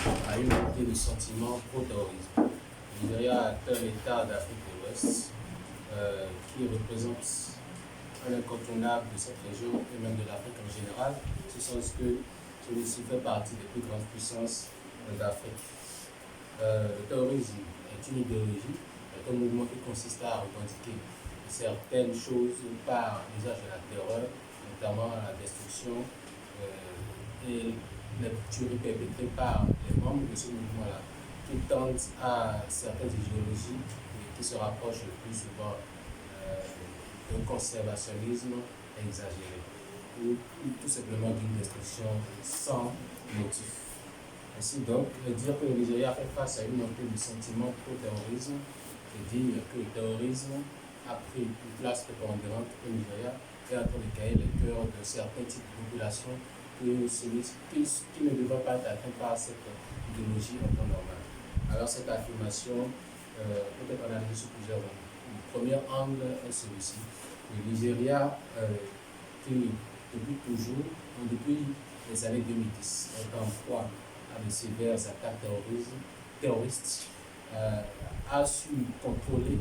à une montée de sentiments pro-terrorisme. Le Nigeria est un État d'Afrique de l'Ouest qui représente un incontournable de cette région et même de l'Afrique en général, en ce sens que celui-ci fait partie des plus grandes puissances d'Afrique. Le terrorisme est une idéologie, est un mouvement qui consiste à revendiquer certaines choses par l'usage de la terreur, notamment la destruction et les tueries perpétrées par les membres de ce mouvement-là, qui tendent à certaines idéologies et qui se rapprochent le plus souvent d'un conservationnisme exagéré ou tout simplement d'une destruction sans motif. Ainsi donc, dire que le Nigeria fait face à une montée de sentiments pro-terrorisme et dire que le terrorisme a pris une place prépondérante au Nigeria et en train de cailler les cœurs de certains types de populations qui ne devraient pas être atteints par cette idéologie en temps normal. Alors cette affirmation peut être analysée sous plusieurs angles. Le premier angle est celui-ci. Le Nigeria, qui depuis les années 2010, est en proie à de sévères attaques terroristes, a su contrôler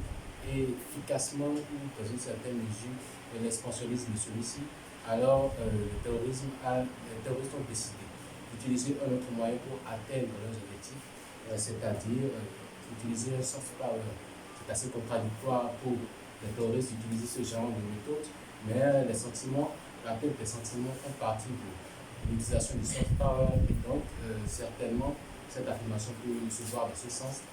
et efficacement ou dans une certaine mesure l'expansionnisme de celui-ci. Alors les terroristes ont décidé d'utiliser un autre moyen pour atteindre leurs objectifs, c'est-à-dire utiliser un soft power. C'est assez contradictoire pour les terroristes d'utiliser ce genre de méthode, mais la tête des sentiments font partie de l'utilisation du soft power et donc certainement cette affirmation peut se voir dans ce sens.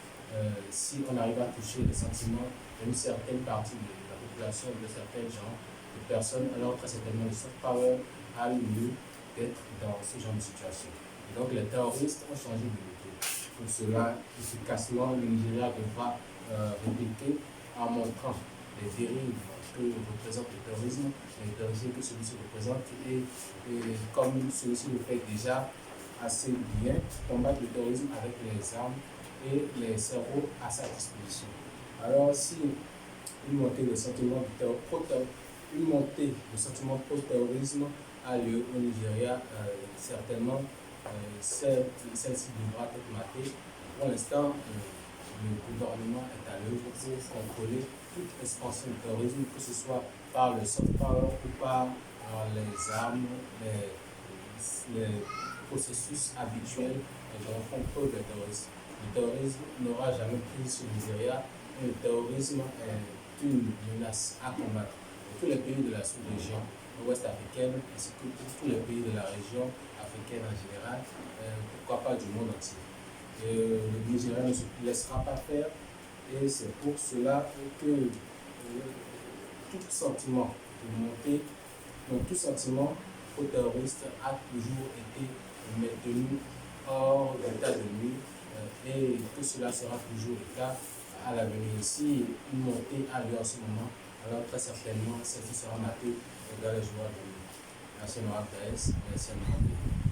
Si on arrive à toucher les sentiments d'une certaine partie de la population, de certains genres de personnes, alors très certainement le soft power a eu lieu d'être dans ce genre de situation. Et donc les terroristes ont changé de méthode. Pour cela, efficacement, le Nigeria devra répliquer en montrant les dérives que représente le terrorisme, les dangers que celui-ci représente et comme celui-ci le fait déjà assez bien, combattre le terrorisme avec les armes et les cerveaux à sa disposition. Alors si une montée de sentiments pro-terrorisme a lieu au Nigeria, certainement celle-ci devra être matée. Pour l'instant, le gouvernement est à l'œuvre pour contrôler toute expansion du terrorisme, que ce soit par le soft power ou par les armes, les processus habituels de contrôle des terroristes. Le terrorisme n'aura jamais pris sur le Nigeria, et le terrorisme est une menace à combattre pour tous les pays de la sous-région ouest africaine, ainsi que pour tous les pays de la région africaine en général, pourquoi pas du monde entier. Le Nigeria ne se laissera pas faire et c'est pour cela que tout sentiment de montée, donc tout sentiment pro-terroriste a toujours été maintenu hors d'état de nuire et que cela sera toujours le cas à l'avenir. Si une montée a lieu en ce moment, alors très certainement celle-ci sera matée dans les jours à venir. Merci Noah Perez, merci à